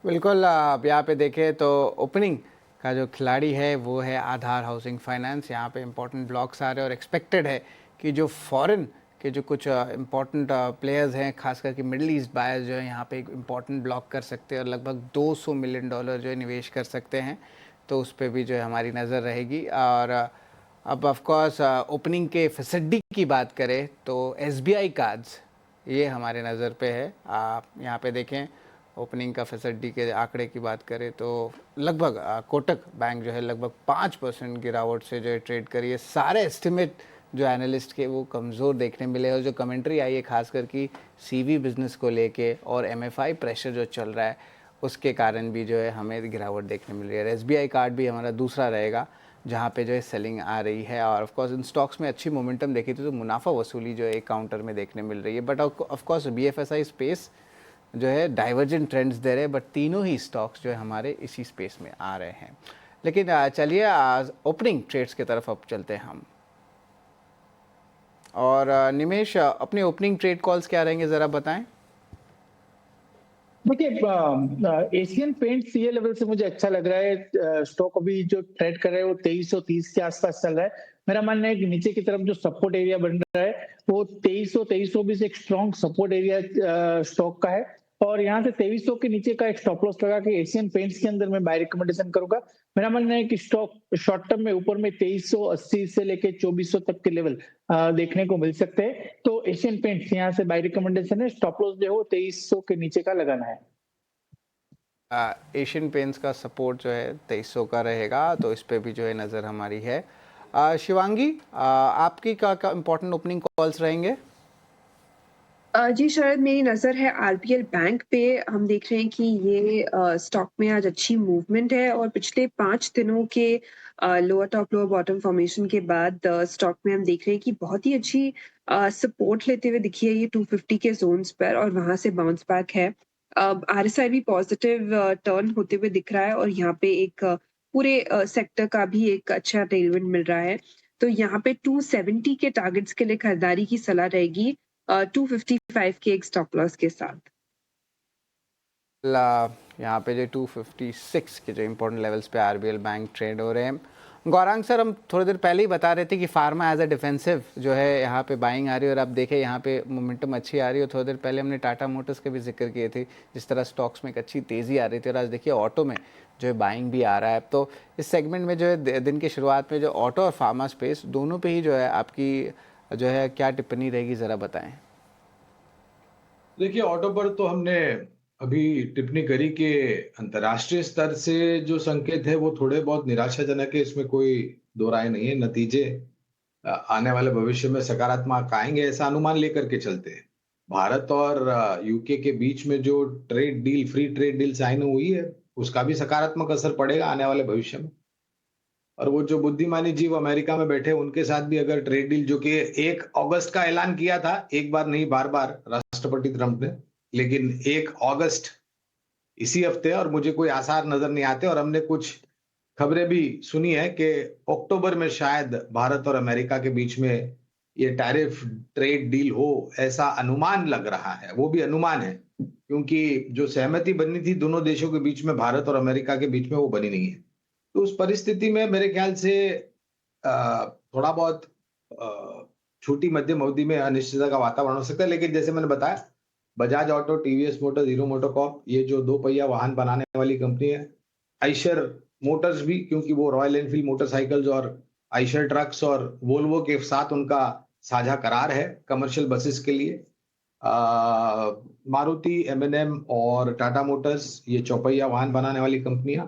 बिल्कुल, आप यहाँ पे देखें तो ओपनिंग का जो खिलाड़ी है वो है आधार हाउसिंग फाइनेंस। यहाँ पे इंपॉर्टेंट ब्लॉक्स आ रहे हैं और एक्सपेक्टेड है कि जो फॉरेन के जो कुछ इंपॉर्टेंट प्लेयर्स हैं, खास करके मिडिल ईस्ट बायर्स जो है यहाँ पे एक इम्पॉर्टेंट ब्लॉक कर सकते हैं और लगभग $200 मिलियन जो है निवेश कर सकते हैं। तो उस पर भी जो है हमारी नज़र रहेगी। और अब ऑफ कोर्स ओपनिंग के फैसिलिटी की बात करें तो SBI कार्ड्स ये हमारे नज़र पे है। आप यहाँ पे देखें ओपनिंग का फैसिलिटी के आंकड़े की बात करें तो लगभग कोटक बैंक जो है लगभग 5% गिरावट से जो है ट्रेड करी है। सारे एस्टिमेट जो एनालिस्ट के वो कमज़ोर देखने मिले और जो कमेंट्री आई है खासकर कि CV बिज़नेस को लेके और MFI प्रेशर जो चल रहा है उसके कारण भी जो है हमें गिरावट देखने मिल रही है। SBI कार्ड भी हमारा दूसरा रहेगा जहाँ पे जो है सेलिंग आ रही है। और ऑफ कोर्स इन स्टॉक्स में अच्छी मोमेंटम देखी थी तो मुनाफा वसूली जो है एक काउंटर में देखने मिल रही है। But of course BFSI space जो है डाइवर्जेंट ट्रेंड्स दे रहे हैं, बट तीनों ही स्टॉक्स जो है हमारे इसी स्पेस में आ रहे हैं। लेकिन चलिए ओपनिंग ट्रेड्स की तरफ अब चलते हैं हम। और निमेश, अपने ओपनिंग ट्रेड कॉल्स क्या रहेंगे ज़रा बताएं। देखिए, एशियन पेंट्स ये लेवल से मुझे अच्छा लग रहा है। स्टॉक अभी जो ट्रेड कर रहे हैं वो 2330 के आसपास चल रहा है। मेरा मानना है कि नीचे की तरफ जो सपोर्ट एरिया बन रहा है वो 2300 एक स्ट्रॉन्ग सपोर्ट एरिया स्टॉक का है। और यहाँ से 2300 के नीचे का एक स्टॉप लॉस लगा के एशियन पेंट्स के अंदर मैं बाय रिकमेंडेशन करूंगा। मेरा मानना है कि स्टॉक शॉर्ट टर्म में ऊपर में 2380 से लेके 2400 तक के लेवल देखने को मिल सकते हैं। तो एशियन पेंट्स यहाँ से बाय रिकमेंडेशन है। स्टॉप लॉस जो है वो 2300 के नीचे का लगाना है। एशियन पेंट्स का सपोर्ट जो है 2300 का रहेगा, तो इस पे भी जो है नज़र हमारी है। शिवांगी, आपकी क्या इंपॉर्टेंट ओपनिंग कॉल्स रहेंगे? जी शायद मेरी नज़र है आरबीएल बैंक पे। हम देख रहे हैं कि ये स्टॉक में आज अच्छी मूवमेंट है और पिछले 5 दिनों के lower top lower bottom formation के बाद स्टॉक में हम देख रहे हैं कि बहुत ही अच्छी सपोर्ट लेते हुए दिखी है ये 250 के ज़ोन्स पर और वहाँ से बाउंस बैक है। आरएसआई भी पॉजिटिव टर्न होते हुए दिख रहा है और यहाँ पे एक पूरे सेक्टर का भी एक अच्छा टेलविंड मिल रहा है। तो यहाँ पे 270 के टारगेट्स के लिए खरीदारी की सलाह रहेगी 255 के एक स्टॉप लॉस के साथ। यहाँ पे जो 256 के जो इम्पोर्टेंट लेवल्स पे आरबीएल बैंक ट्रेड हो रहे हैं। गौरांग सर, हम थोड़ी देर पहले ही बता रहे थे कि फार्मा एज अ डिफेंसिव जो है यहाँ पे बाइंग आ रही है और आप देखें यहाँ पे मोमेंटम अच्छी आ रही है। थोड़ी देर पहले हमने टाटा मोटर्स के भी जिक्र किए थे, जिस तरह स्टॉक्स में एक अच्छी तेज़ी आ रही थी और आज देखिए ऑटो में जो है बाइंग भी आ रहा है। तो इस सेगमेंट में जो है दिन की शुरुआत में जो ऑटो और फार्मा स्पेस दोनों पे ही जो है आपकी जो है क्या टिप्पणी रहेगी, ज़रा बताएं। देखिए, ऑटो पर तो हमने अभी टिप्पणी करी कि अंतर्राष्ट्रीय स्तर से जो संकेत है वो थोड़े बहुत निराशाजनक है, इसमें कोई दो राय नहीं है। नतीजे आने वाले भविष्य में सकारात्मक आएंगे ऐसा अनुमान लेकर के चलते हैं। भारत और यूके के बीच में जो trade deal, free trade deal sign हुई है, उसका भी सकारात्मक असर पड़ेगा आने वाले भविष्य में। और वो जो बुद्धिमानी जीव अमेरिका में बैठे उनके साथ भी अगर ट्रेड डील, जो कि 1 अगस्त का ऐलान किया था, एक बार नहीं बार बार राष्ट्रपति ट्रंप ने, लेकिन 1 अगस्त इसी हफ्ते, और मुझे कोई आसार नजर नहीं आते। और हमने कुछ खबरें भी सुनी है कि अक्टूबर में शायद भारत और अमेरिका के बीच में ये टैरिफ ट्रेड डील हो, ऐसा अनुमान लग रहा है। वो भी अनुमान है, क्योंकि जो सहमति बनी थी दोनों देशों के बीच में, भारत और अमेरिका के बीच में, वो बनी नहीं है। तो उस परिस्थिति में मेरे ख्याल से थोड़ा बहुत छोटी मध्यम अवधि में अनिश्चितता का वातावरण हो सकता है। लेकिन जैसे मैंने बताया, Bajaj auto, TVS Motors, hero MotoCorp, ये जो 2 पहिया वाहन बनाने वाली कंपनी है, आइशर मोटर्स भी, क्योंकि वो रॉयल एनफील्ड मोटरसाइकिल्स और आइशर ट्रक्स और वोल्वो के साथ उनका साझा करार है कमर्शियल बसेस के लिए। मारुति, एमएनएम और टाटा मोटर्स, ये चौपहिया वाहन बनाने वाली कंपनियां,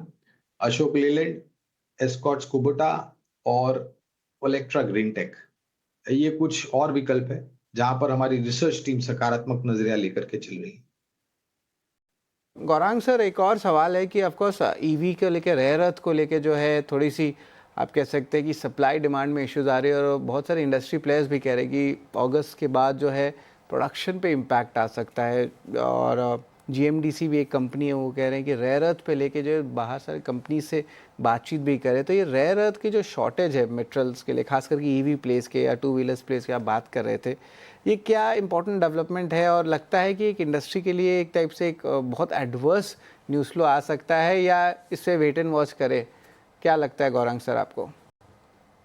अशोक लेलैंड, एस्कॉर्ट्स कुबोटा और ओलेक्ट्रा ग्रीन टेक, ये कुछ और विकल्प है जहां पर हमारी रिसर्च टीम सकारात्मक नजरिया लेकर के चल रही है। गौरांग सर, एक और सवाल है कि ऑफकोर्स ईवी को लेके, रेयर अर्थ को लेके जो है थोड़ी सी आप कह सकते हैं कि सप्लाई डिमांड में इश्यूज आ रही है और बहुत सारे इंडस्ट्री प्लेयर्स भी कह रहे हैं कि अगस्त के बाद जो है प्रोडक्शन पे इम्पैक्ट आ सकता है। और जीएमडीसी भी एक कंपनी है, वो कह रहे हैं कि रेयर अर्थ पे लेके जो बाहर सारी कंपनी से बातचीत भी करे, तो ये रेयर अर्थ की जो शॉर्टेज है मेटल्स के लिए, खास करके ईवी प्लेस के या टू व्हीलर्स प्लेस के आप बात कर रहे थे, ये क्या इंपॉर्टेंट डेवलपमेंट है और लगता है कि एक इंडस्ट्री के लिए एक टाइप से एक बहुत एडवर्स न्यूज़ फ्लो आ सकता है, या इससे वेट एंड वॉच करे? क्या लगता है गौरांग सर आपको?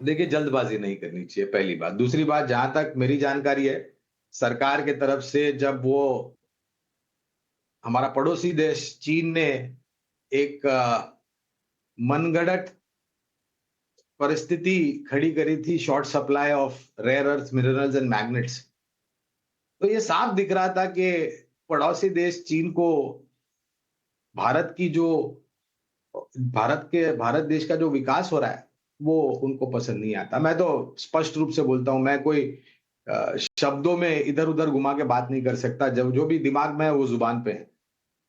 देखिए, जल्दबाजी नहीं करनी चाहिए, पहली बात। दूसरी बात, जहां तक मेरी जानकारी है, सरकार के तरफ से जब वो हमारा पड़ोसी देश चीन ने एक मनगढ़ंत परिस्थिति खड़ी करी थी, short supply of rare earth minerals and magnets, तो ये साफ दिख रहा था कि पड़ोसी देश चीन को भारत की जो भारत देश का जो विकास हो रहा है वो उनको पसंद नहीं आता। मैं तो स्पष्ट रूप से बोलता हूं, मैं कोई शब्दों में इधर उधर घुमा के बात नहीं कर सकता, जब जो भी दिमाग में है वो जुबान पे है।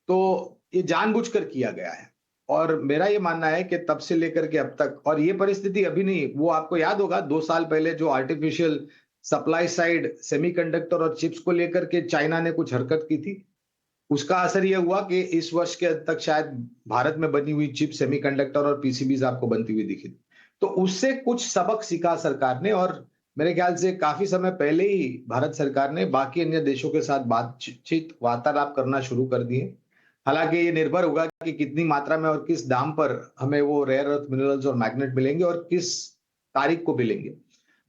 तो ये जानबूझकर किया गया है, और मेरा ये मानना है कि तब से लेकर के अब तक, और ये परिस्थिति अभी नहीं, वो आपको याद होगा 2 साल पहले जो आर्टिफिशियल सप्लाई साइड सेमीकंडक्टर और चिप्स को लेकर के चाइना ने कुछ हरकत की थी, उसका असर ये हुआ कि इस वर्ष के अंत तक शायद भारत में बनी हुई चिप, सेमीकंडक्टर और पीसीबीज आपको बनती हुई दिखी। तो उससे कुछ सबक सीखा सरकार ने, और मेरे ख्याल से काफी समय पहले ही भारत सरकार ने बाकी अन्य देशों के साथ बातचीत, वार्तालाप करना शुरू कर दिए। हालांकि ये निर्भर होगा कि कितनी मात्रा में और किस दाम पर हमें वो रेयर अर्थ मिनरल्स और मैग्नेट मिलेंगे और किस तारीख को मिलेंगे।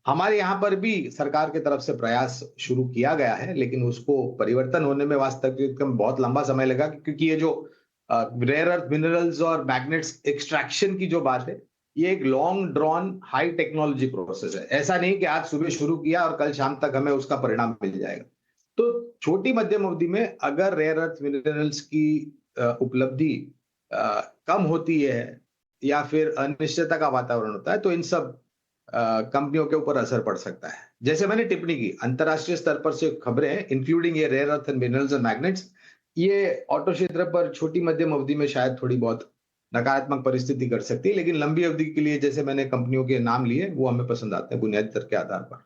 हमारे यहाँ पर भी सरकार की तरफ से प्रयास शुरू किया गया है, लेकिन उसको परिवर्तन होने में वास्तविक में बहुत लंबा समय लगा, क्योंकि ये जो रेयर अर्थ मिनरल्स और मैग्नेट्स एक्सट्रैक्शन की जो बात है, ये एक long drawn high technology process है। ऐसा नहीं कि आज सुबह शुरू किया और कल शाम तक हमें उसका परिणाम मिल जाएगा। तो छोटी मध्यम अवधि में अगर रेयर अर्थ मिनरल्स की उपलब्धि कम होती है या फिर अनिश्चितता का वातावरण होता है, तो इन सब कंपनियों के ऊपर असर पड़ सकता है। जैसे मैंने टिप्पणी की, अंतरराष्ट्रीय स्तर पर से खबरें हैं, इंक्लूडिंग ये रेयर अर्थ मिनरल्स और मैग्नेट्स, ये ऑटो क्षेत्र पर छोटी मध्यम अवधि में शायद थोड़ी बहुत नकारात्मक परिस्थिति कर सकती है, लेकिन लंबी अवधि के लिए जैसे मैंने कंपनियों के नाम लिए वो हमें पसंद आते हैं बुनियादी तर्क के आधार पर।